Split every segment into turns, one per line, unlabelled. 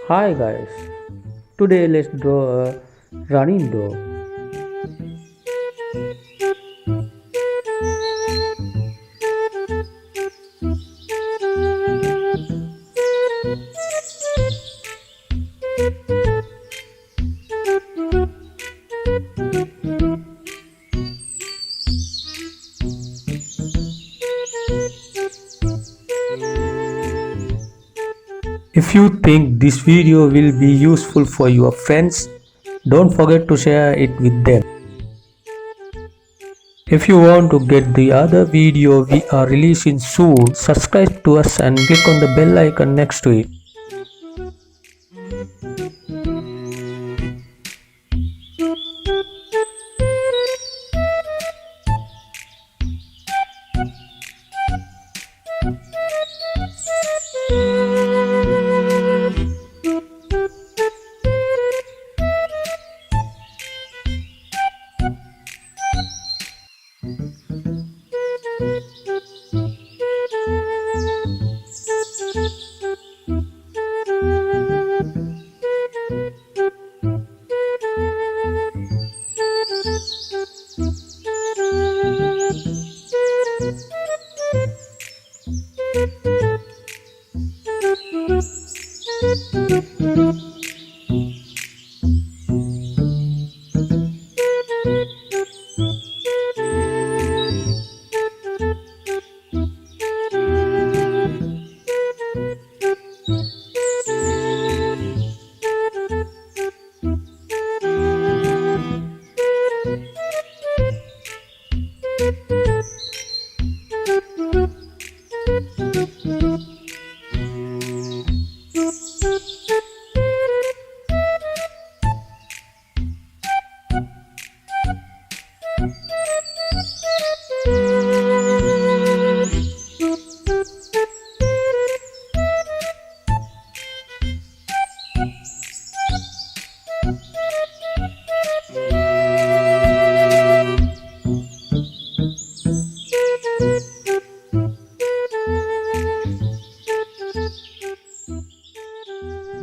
Hi guys, today let's draw a running dog. If you think this video will be useful for your friends, don't forget to share it with them. If you want to get the other video we are releasing soon, subscribe to us and click on the bell icon next to it.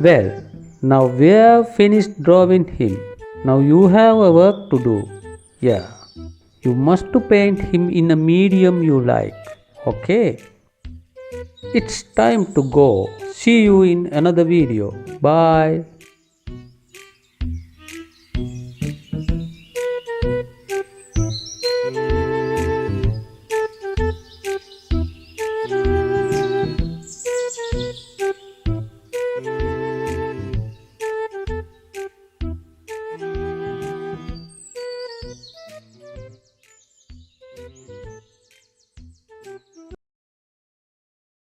Well, now we have finished drawing him. Now you have a work to do. Yeah, you must to paint him in a medium you like. Okay? It's time to go. See you in another video. Bye.